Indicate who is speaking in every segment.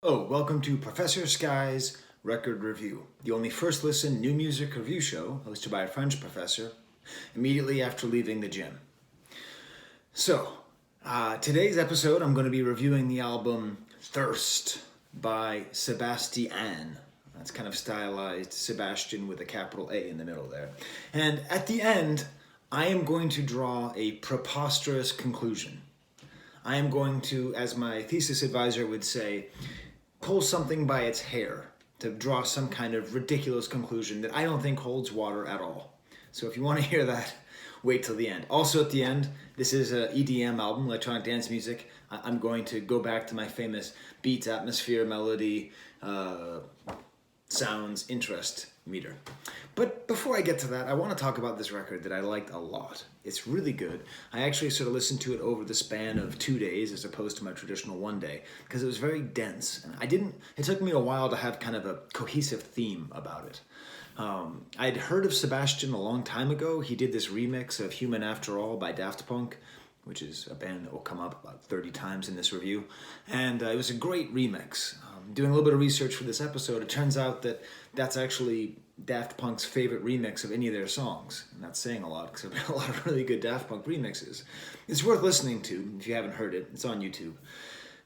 Speaker 1: Oh, welcome to Professor Skye's Record Review, the only first listen new music review show hosted by a French professor immediately after leaving the gym. Today's episode I'm going to be reviewing the album Thirst by SebastiAn. That's kind of stylized Sebastian with a capital A in the middle there. And at the end, I am going to draw a preposterous conclusion. I am going to, as my thesis advisor would say, pull something by its hair to draw some kind of ridiculous conclusion that I don't think holds water at all. So if you want to hear that, wait till the end. Also at the end, this is an EDM album, electronic dance music. I'm going to go back to my famous beats, atmosphere, melody, sounds, interest meter. But before I get to that, I want to talk about this record that I liked a lot. It's really good. I actually sort of listened to it over the span of 2 days as opposed to my traditional one day because it was very dense. And it took me a while to have kind of a cohesive theme about it. I'd heard of Sebastian a long time ago. He did this remix of Human After All by Daft Punk, which is a band that will come up about 30 times in this review. And it was a great remix. Doing a little bit of research for this episode, it turns out that that's actually Daft Punk's favorite remix of any of their songs. And that's saying a lot because there have been a lot of really good Daft Punk remixes. It's worth listening to if you haven't heard it. It's on YouTube.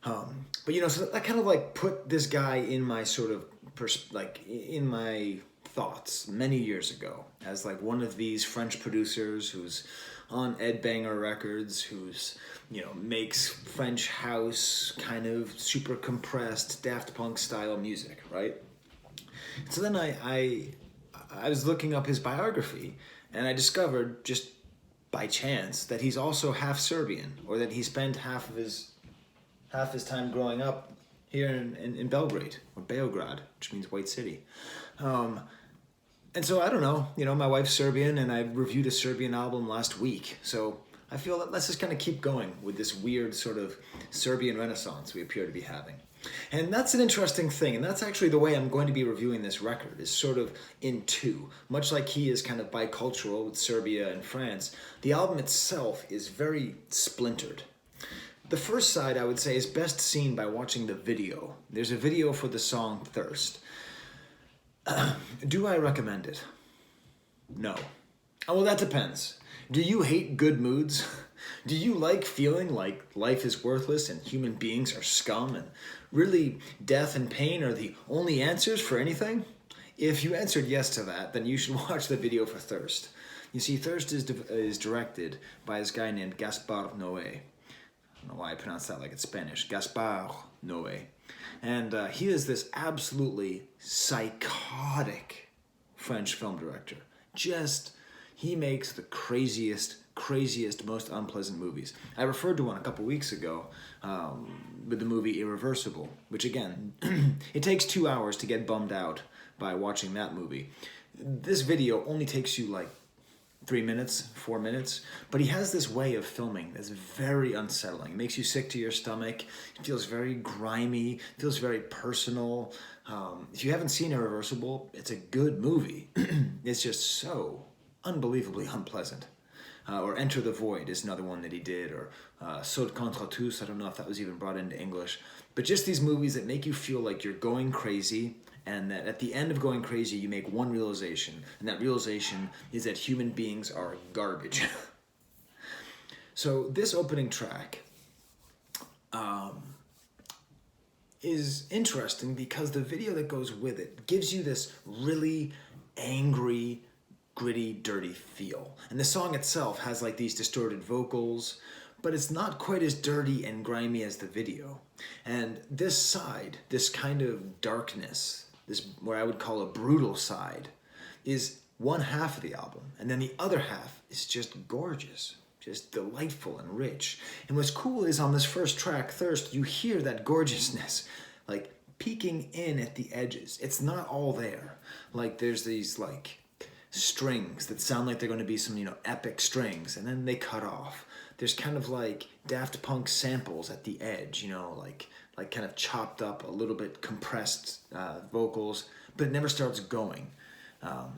Speaker 1: So that kind of like put this guy in my sort of, in my thoughts many years ago as like one of these French producers who's on Ed Banger Records, who's, makes French house kind of super compressed Daft Punk style music, right? So then I was looking up his biography and I discovered just by chance that he's also half Serbian, or that he spent half his time growing up here in Belgrade, or Beograd, which means White City. And so I don't know, my wife's Serbian and I reviewed a Serbian album last week. So I feel that let's just kind of keep going with this weird sort of Serbian renaissance we appear to be having. And that's an interesting thing, and that's actually the way I'm going to be reviewing this record, is sort of in two. Much like he is kind of bicultural with Serbia and France, the album itself is very splintered. The first side, I would say, is best seen by watching the video. There's a video for the song Thirst. Do I recommend it? No. Oh, well, that depends. Do you hate good moods? Do you like feeling like life is worthless and human beings are scum and really death and pain are the only answers for anything? If you answered yes to that, then you should watch the video for Thirst. You see, Thirst is directed by this guy named Gaspar Noé. I don't know why I pronounce that like it's Spanish. Gaspar Noé. And he is this absolutely psychotic French film director. He makes the craziest, most unpleasant movies. I referred to one a couple weeks ago with the movie Irreversible, which again, it takes 2 hours to get bummed out by watching that movie. This video only takes you like 3 minutes, 4 minutes, but he has this way of filming that's very unsettling. It makes you sick to your stomach. It feels very grimy, feels very personal. If you haven't seen Irreversible, it's a good movie. It's just so unbelievably unpleasant. Or Enter the Void is another one that he did, or Saut contre tous, I don't know if that was even brought into English. But just these movies that make you feel like you're going crazy, and that at the end of going crazy, you make one realization, and that realization is that human beings are garbage. So this opening track is interesting because the video that goes with it gives you this really angry, gritty, dirty feel. And the song itself has like these distorted vocals, but it's not quite as dirty and grimy as the video. And this side, this kind of darkness, this what I would call a brutal side, is one half of the album. And then the other half is just gorgeous, just delightful and rich. And what's cool is on this first track, Thirst, you hear that gorgeousness, like peeking in at the edges. It's not all there. Like there's these like strings that sound like they're going to be some, epic strings, and then they cut off. There's kind of like Daft Punk samples at the edge, like kind of chopped up, a little bit compressed vocals, but it never starts going.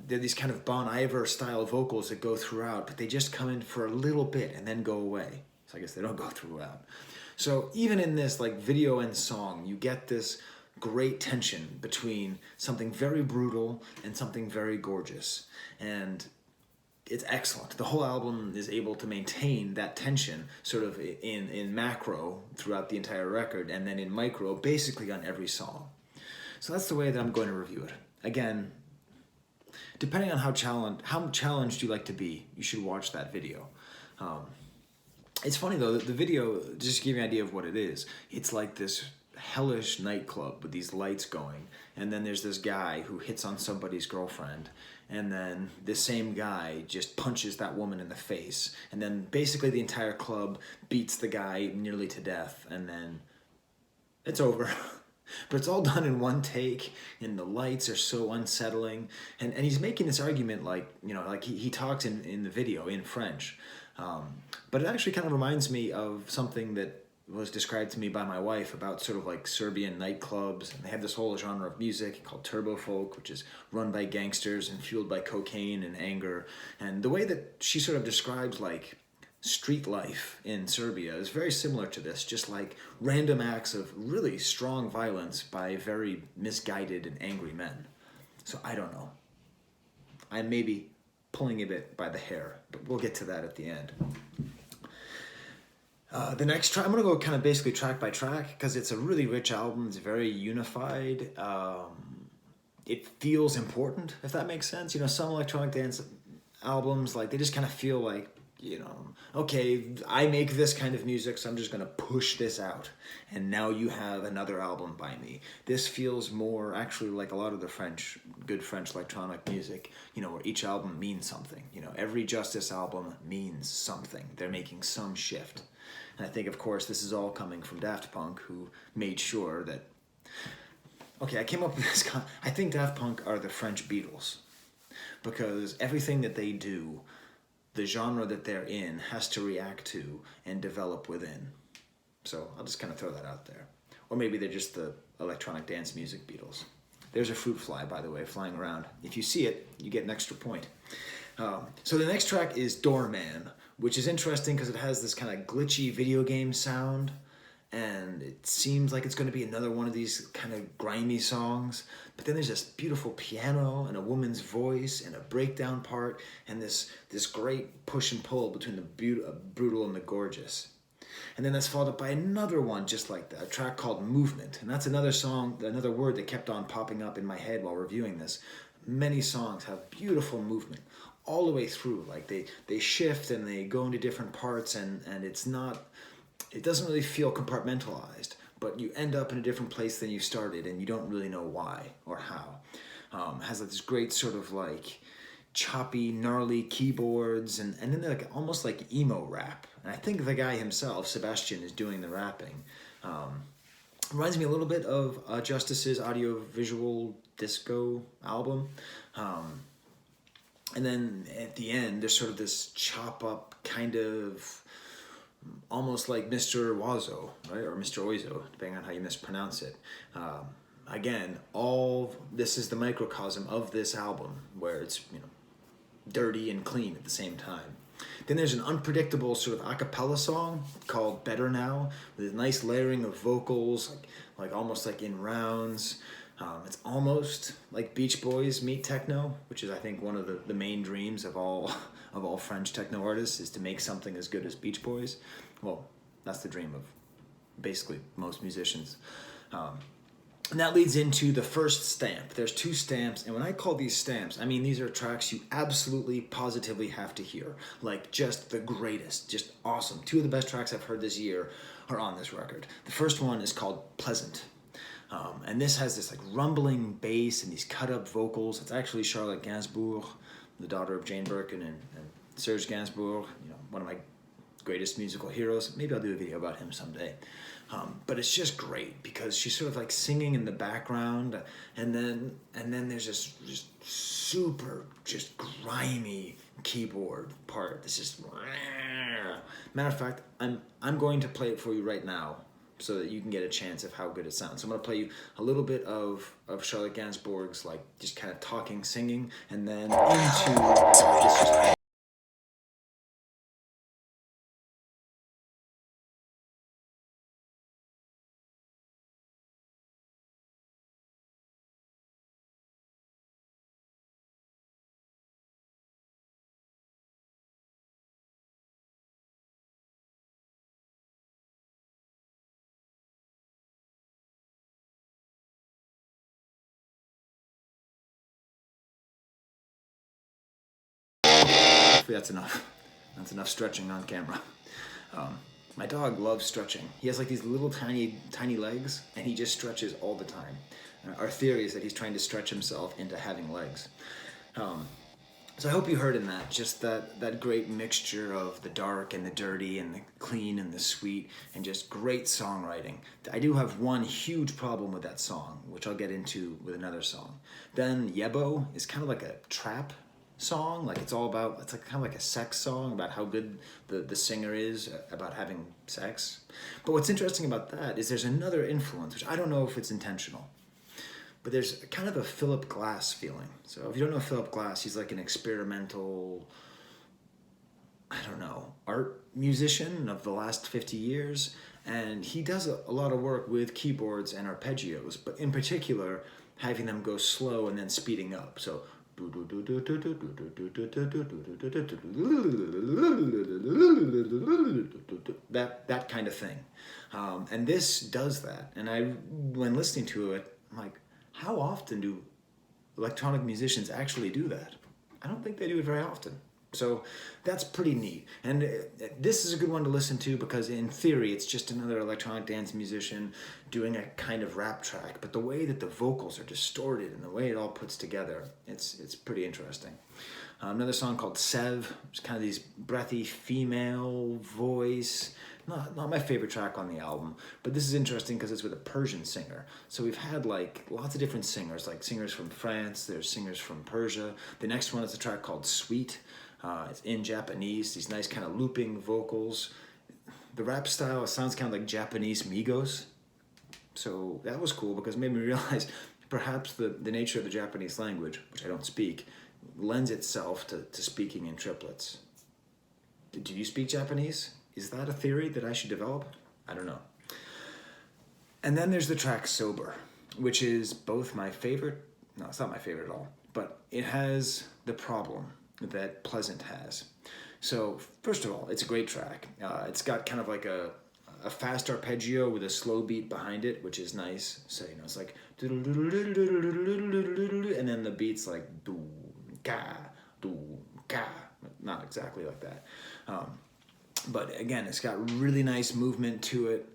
Speaker 1: They're these kind of Bon Iver style vocals that go throughout, but they just come in for a little bit and then go away. So I guess they don't go throughout. So even in this like video and song, you get this great tension between something very brutal and something very gorgeous. And it's excellent. The whole album is able to maintain that tension sort of in macro throughout the entire record, and then in micro basically on every song. So that's the way that I'm going to review it. Again, depending on how challenged you like to be, you should watch that video. It's funny though, the video, just to give you an idea of what it is, it's like this hellish nightclub with these lights going, and then there's this guy who hits on somebody's girlfriend, and then this same guy just punches that woman in the face, and then basically the entire club beats the guy nearly to death, and then it's over. But it's all done in one take, and the lights are so unsettling. And he's making this argument like, like he talks in the video in French. But it actually kind of reminds me of something that was described to me by my wife about sort of like Serbian nightclubs. And they have this whole genre of music called turbo folk, which is run by gangsters and fueled by cocaine and anger. And the way that she sort of describes like street life in Serbia is very similar to this, just like random acts of really strong violence by very misguided and angry men. So I don't know. I may be pulling a bit by the hair, but we'll get to that at the end. The next track, I'm going to go kind of basically track by track because it's a really rich album. It's very unified. It feels important, if that makes sense. Some electronic dance albums, like they just kind of feel like, okay, I make this kind of music, so I'm just going to push this out. And now you have another album by me. This feels more actually like a lot of the good French electronic music, where each album means something. Every Justice album means something. They're making some shift. And I think, of course, this is all coming from Daft Punk, who made sure that... Okay, I came up with this... I think Daft Punk are the French Beatles. Because everything that they do, the genre that they're in, has to react to and develop within. So I'll just kind of throw that out there. Or maybe they're just the electronic dance music Beatles. There's a fruit fly, by the way, flying around. If you see it, you get an extra point. So the next track is Doorman, which is interesting because it has this kind of glitchy video game sound, and it seems like it's going to be another one of these kind of grimy songs. But then there's this beautiful piano and a woman's voice and a breakdown part, and this great push and pull between the brutal and the gorgeous. And then that's followed up by another one just like that, a track called Movement. And that's another song, another word that kept on popping up in my head while reviewing this. Many songs have beautiful movement all the way through. Like they shift and they go into different parts, and it doesn't really feel compartmentalized, but you end up in a different place than you started, and you don't really know why or how. Has like this great sort of like choppy, gnarly keyboards, and then they're like almost like emo rap. And I think the guy himself, SebastiAn, is doing the rapping. Reminds me a little bit of Justice's audio-visual disco album. And then at the end, there's sort of this chop-up kind of almost like Mr. Wazo, right? Or Mr. Oizo, depending on how you mispronounce it. Again, all this is the microcosm of this album, where it's dirty and clean at the same time. Then there's an unpredictable sort of a cappella song called Better Now, with a nice layering of vocals, like almost like in rounds. It's almost like Beach Boys meet techno, which is I think one of the main dreams of all French techno artists, is to make something as good as Beach Boys. Well, that's the dream of basically most musicians. And that leads into the first stamp. There's two stamps, and when I call these stamps, I mean these are tracks you absolutely, positively have to hear. Like just the greatest, just awesome. Two of the best tracks I've heard this year are on this record. The first one is called Pleasant. And this has this like rumbling bass and these cut-up vocals. It's actually Charlotte Gainsbourg, the daughter of Jane Birkin and Serge Gainsbourg, one of my greatest musical heroes. Maybe I'll do a video about him someday. But it's just great because she's sort of like singing in the background, and then there's this just super just grimy keyboard part. This is matter of fact, I'm going to play it for you right now so that you can get a chance of how good it sounds. So I'm going to play you a little bit of Charlotte Gainsbourg's like just kind of talking, singing, and then into this just hopefully that's enough. That's enough stretching on camera. My dog loves stretching. He has like these little tiny legs, and he just stretches all the time. Our theory is that he's trying to stretch himself into having legs. So I hope you heard in that, just that great mixture of the dark and the dirty and the clean and the sweet, and just great songwriting. I do have one huge problem with that song, which I'll get into with another song. Then Yebo is kind of like a trap song, like it's like kind of like a sex song about how good the singer is about having sex. But what's interesting about that is there's another influence, which I don't know if it's intentional. But there's kind of a Philip Glass feeling. So if you don't know Philip Glass, he's like an experimental, art musician of the last 50 years. And he does a lot of work with keyboards and arpeggios, but in particular, having them go slow and then speeding up. So that kind of thing. And this does that. And when listening to it, I'm like, how often do electronic musicians actually do that? I don't think they do it very often. So that's pretty neat. And this is a good one to listen to because in theory, it's just another electronic dance musician doing a kind of rap track. But the way that the vocals are distorted and the way it all puts together, it's pretty interesting. Another song called Sev, it's kind of these breathy female voice. Not my favorite track on the album, but this is interesting because it's with a Persian singer. So we've had like lots of different singers, like singers from France, there's singers from Persia. The next one is a track called Sweet. It's in Japanese, these nice kind of looping vocals. The rap style sounds kind of like Japanese Migos. So that was cool because it made me realize perhaps the nature of the Japanese language, which I don't speak, lends itself to speaking in triplets. Do you speak Japanese? Is that a theory that I should develop? I don't know. And then there's the track Sober, which is both my favorite. No, it's not my favorite at all, but it has the problem that Pleasant has. So first of all, it's a great track. It's got kind of like a fast arpeggio with a slow beat behind it, which is nice. So, it's like, and then the beat's like, do-ka, do-ka. Not exactly like that. But again, it's got really nice movement to it.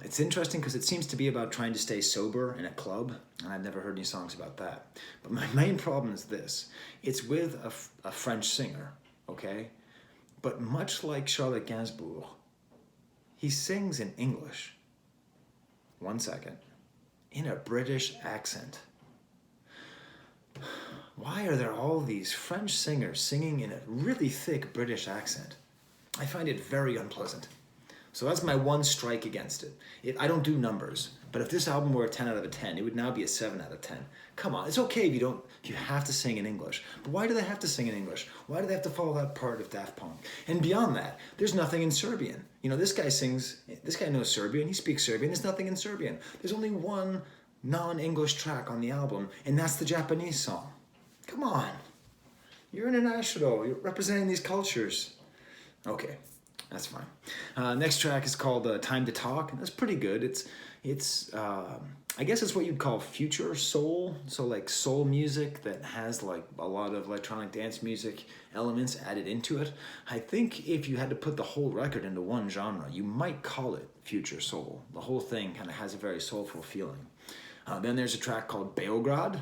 Speaker 1: It's interesting because it seems to be about trying to stay sober in a club, and I've never heard any songs about that. But my main problem is this. It's with a French singer, okay? But much like Charlotte Gainsbourg, he sings in English. 1 second. In a British accent. Why are there all these French singers singing in a really thick British accent? I find it very unpleasant. So that's my one strike against it. I don't do numbers, but if this album were a 10 out of a 10, it would now be a 7 out of 10. Come on, it's okay if you have to sing in English. But why do they have to sing in English? Why do they have to follow that part of Daft Punk? And beyond that, there's nothing in Serbian. This guy knows Serbian, he speaks Serbian, there's nothing in Serbian. There's only one non-English track on the album, and that's the Japanese song. Come on. You're international, you're representing these cultures. Okay, that's fine. Next track is called Time to Talk, and that's pretty good. It's I guess it's what you'd call future soul, so like soul music that has like a lot of electronic dance music elements added into it. I think if you had to put the whole record into one genre, you might call it future soul. The whole thing kind of has a very soulful feeling. Then there's a track called Beograd,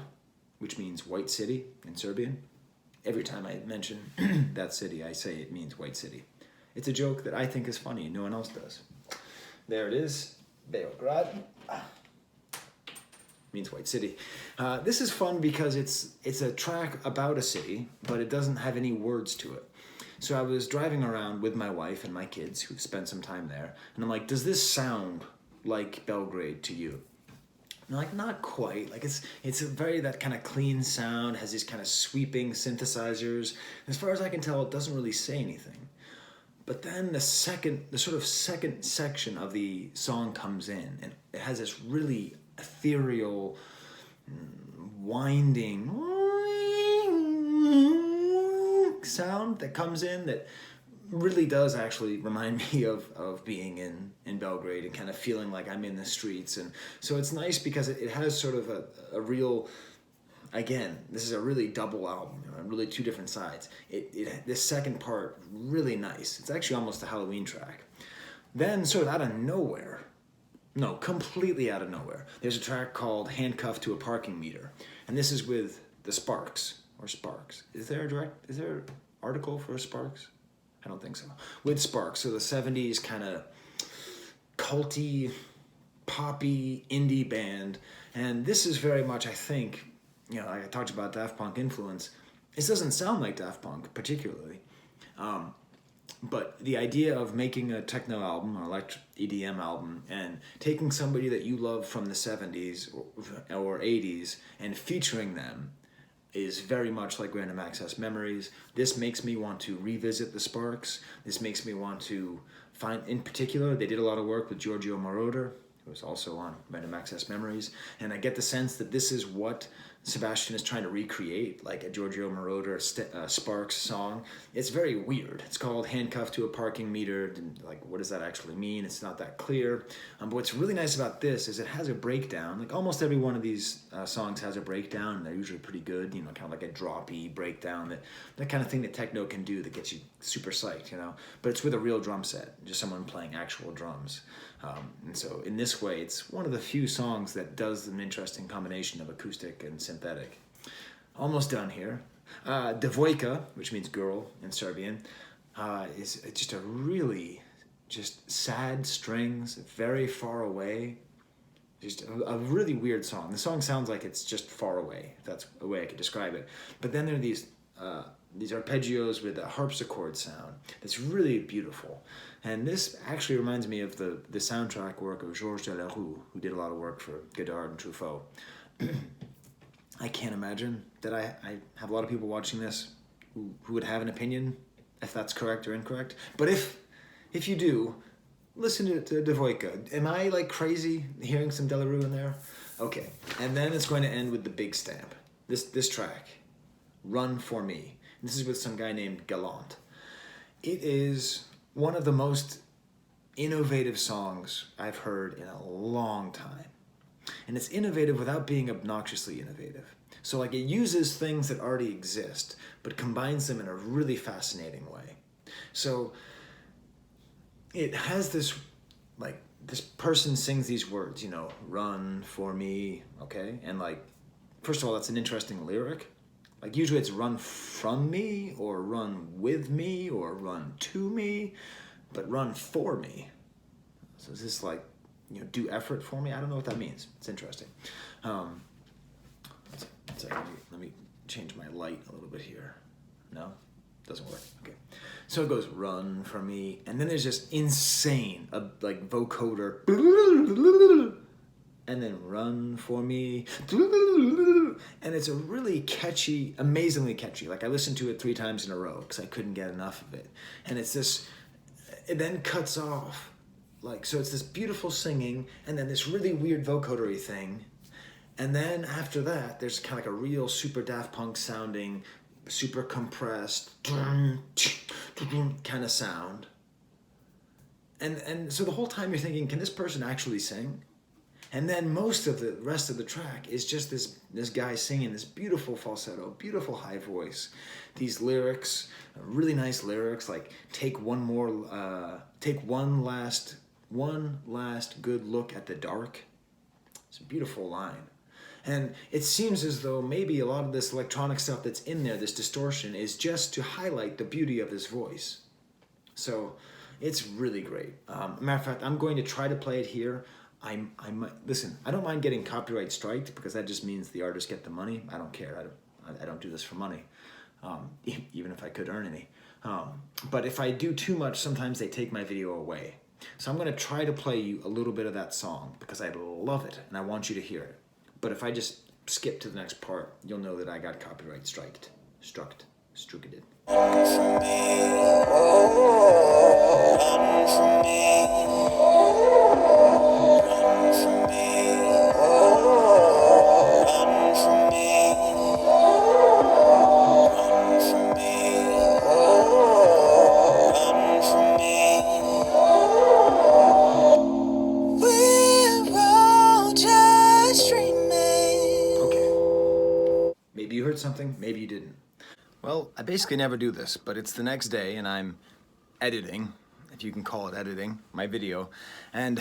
Speaker 1: which means white city in Serbian. Every time I mention that city, I say it means white city. It's a joke that I think is funny, no one else does. There it is, Beograd. Means white city. This is fun because it's a track about a city, but it doesn't have any words to it. So I was driving around with my wife and my kids who've spent some time there, and I'm like, does this sound like Belgrade to you? And like, not quite. Like it's a very that kind of clean sound, has these kind of sweeping synthesizers. As far as I can tell, it doesn't really say anything. But then the sort of second section of the song comes in, and it has this really ethereal, winding sound that comes in that really does actually remind me of being in Belgrade and kind of feeling like I'm in the streets. And so it's nice because it has sort of a real, again, this is a really double album, really two different sides. This second part, really nice. It's actually almost a Halloween track. Then, sort of out of nowhere, no, completely out of nowhere, there's a track called Handcuffed to a Parking Meter. And this is with the Sparks, or Sparks. Is there an article for Sparks? I don't think so. With Sparks, so the 70s kind of culty, poppy, indie band. And this is very much, I think, I talked about Daft Punk influence. This doesn't sound like Daft Punk particularly. But the idea of making a techno album or electric EDM album and taking somebody that you love from the 70s or 80s and featuring them is very much like Random Access Memories. This makes me want to revisit the Sparks. This makes me want to find, in particular, they did a lot of work with Giorgio Moroder, who was also on Random Access Memories, and I get the sense that this is what Sebastian is trying to recreate, like a Giorgio Moroder Sparks song. It's very weird. It's called Handcuffed to a Parking Meter. And like, what does that actually mean? It's not that clear. But what's really nice about this is it has a breakdown. Like almost every one of these songs has a breakdown, and they're usually pretty good, kind of like a droppy breakdown, that kind of thing that techno can do that gets you super psyched, But it's with a real drum set, just someone playing actual drums. And so in this way, it's one of the few songs that does an interesting combination of acoustic and synthetic. Almost done here. Devojka, which means girl in Serbian, is just a really just sad strings, very far away. Just a really weird song. The song sounds like it's just far away, if that's a way I could describe it. But then there are these arpeggios with a harpsichord sound that's really beautiful. And this actually reminds me of the soundtrack work of Georges Delerue, who did a lot of work for Godard and Truffaut. I can't imagine that I have a lot of people watching this who would have an opinion if that's correct or incorrect. But if you do, listen to Devojka. Am I like crazy hearing some Delerue in there? Okay. And then it's going to end with the big stamp. This track, Run For Me. This is with some guy named Gallant. It is one of the most innovative songs I've heard in a long time. And it's innovative without being obnoxiously innovative. So like it uses things that already exist, but combines them in a really fascinating way. So it has this, like, this person sings these words, run for me, okay? And like, first of all, that's an interesting lyric. Like usually it's run from me or run with me or run to me, but run for me. So is this like, do effort for me? I don't know what that means. It's interesting. Let me change my light a little bit here. No? Doesn't work. Okay. So it goes run for me, and then there's just insane, like vocoder, and then run for me, and it's a really catchy, amazingly catchy. Like I listened to it 3 times in a row because I couldn't get enough of it. And it's this, it then cuts off. Like, so it's this beautiful singing, and then this really weird vocodery thing. And then after that, there's kind of like a real super Daft Punk sounding, super compressed, kind of sound. And so the whole time you're thinking, can this person actually sing? And then most of the rest of the track is just this guy singing this beautiful falsetto, beautiful high voice. These lyrics, really nice lyrics, like take one last good look at the dark. It's a beautiful line. And it seems as though maybe a lot of this electronic stuff that's in there, this distortion, is just to highlight the beauty of his voice. So it's really great. Matter of fact, I'm going to try to play it here. Listen, I don't mind getting copyright striked because that just means the artists get the money. I don't care. I don't do this for money, even if I could earn any. But if I do too much, sometimes they take my video away. So I'm going to try to play you a little bit of that song because I love it and I want you to hear it. But if I just skip to the next part, you'll know that I got copyright struck. Run from me, oh, run from me, run from me, oh, run from me, run from me, oh, run from me. We're all just dreaming. Okay. Maybe you heard something, maybe you didn't. Well, I basically never do this, but it's the next day and I'm editing, if you can call it editing, my video, and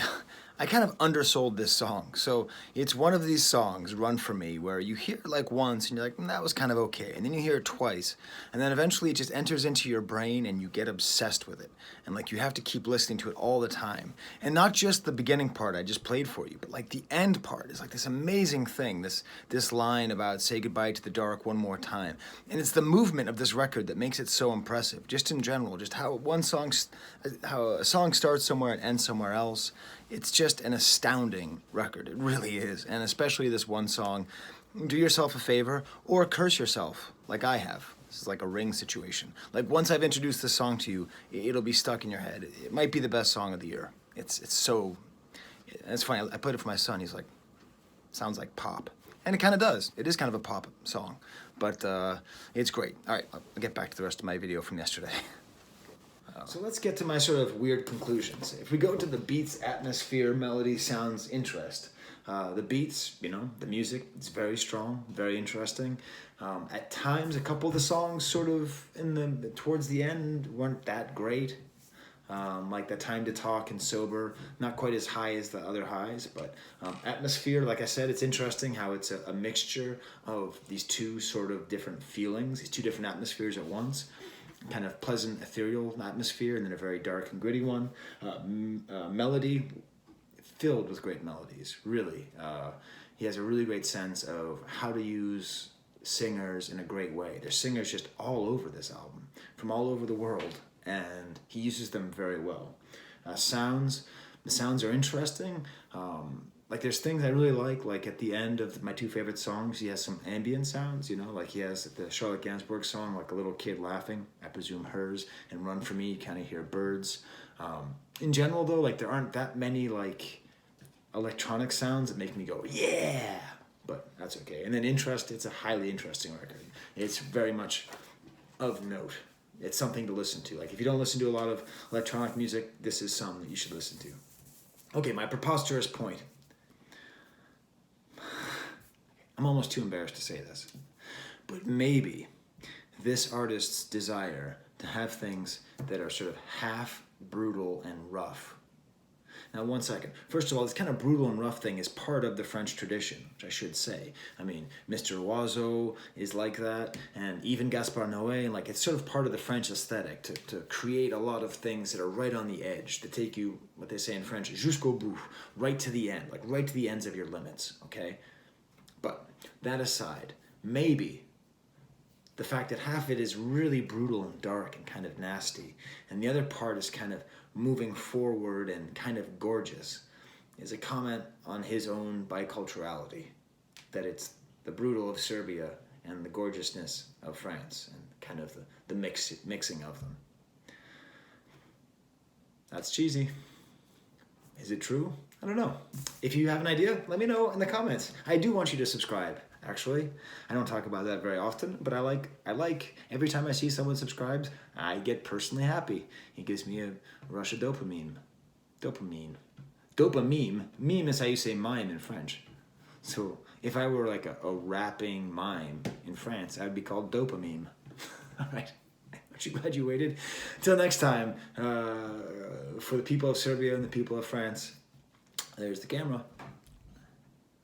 Speaker 1: I kind of undersold this song. So it's one of these songs, Run For Me, where you hear it like once and you're like, that was kind of okay. And then you hear it twice. And then eventually it just enters into your brain and you get obsessed with it. And like you have to keep listening to it all the time. And not just the beginning part I just played for you, but like the end part is like this amazing thing, this line about say goodbye to the dark one more time. And it's the movement of this record that makes it so impressive. Just in general, just how how a song starts somewhere and ends somewhere else. It's just an astounding record. It really is. And especially this one song. Do yourself a favor or curse yourself like I have. This is like a Ring situation. Like once I've introduced this song to you, it'll be stuck in your head. It might be the best song of the year. It's so, it's funny. I played it for my son. He's like, sounds like pop. And it kind of does. It is kind of a pop song. But it's great. All right, I'll get back to the rest of my video from yesterday. So let's get to my sort of weird conclusions. If we go to the beats, atmosphere, melody, sounds, interest. The beats, you know, the music, it's very strong, very interesting. At times, a couple of the songs sort of towards the end weren't that great. Like the Time to Talk and Sober, not quite as high as the other highs, but atmosphere, like I said, it's interesting how it's a mixture of these two sort of different feelings, these two different atmospheres at once. Kind of pleasant, ethereal atmosphere, and then a very dark and gritty one. Melody, filled with great melodies, really. He has a really great sense of how to use singers in a great way. There's singers just all over this album, from all over the world, and he uses them very well. The sounds are interesting. Like there's things I really like at the end of my two favorite songs, he has some ambient sounds, you know, like he has the Charlotte Gainsbourg song, like a little kid laughing, I presume hers, and Run For Me, you kind of hear birds. In general though, like there aren't that many like electronic sounds that make me go, yeah, but that's okay. And then Interest, it's a highly interesting record. It's very much of note. It's something to listen to. Like if you don't listen to a lot of electronic music, this is some that you should listen to. Okay, my preposterous point. I'm almost too embarrassed to say this, but maybe this artist's desire to have things that are sort of half brutal and rough. Now, one second. First of all, this kind of brutal and rough thing is part of the French tradition, which I should say. I mean, Mr. Oiseau is like that, and even Gaspard Noé, and like it's sort of part of the French aesthetic to create a lot of things that are right on the edge, to take you, what they say in French, jusqu'au bout, right to the end, like right to the ends of your limits, okay? But that aside, maybe the fact that half of it is really brutal and dark and kind of nasty, and the other part is kind of moving forward and kind of gorgeous, is a comment on his own biculturality, that it's the brutal of Serbia and the gorgeousness of France, and kind of the mixing of them. That's cheesy. Is it true? I don't know. If you have an idea, let me know in the comments. I do want you to subscribe, actually. I don't talk about that very often, but I like every time I see someone subscribes, I get personally happy. It gives me a rush of dopamine. Dopamine. Meme is how you say mime in French. So if I were like a rapping mime in France, I would be called dopamine. All right. Aren't you glad you waited? Until next time, for the people of Serbia and the people of France, there's the camera.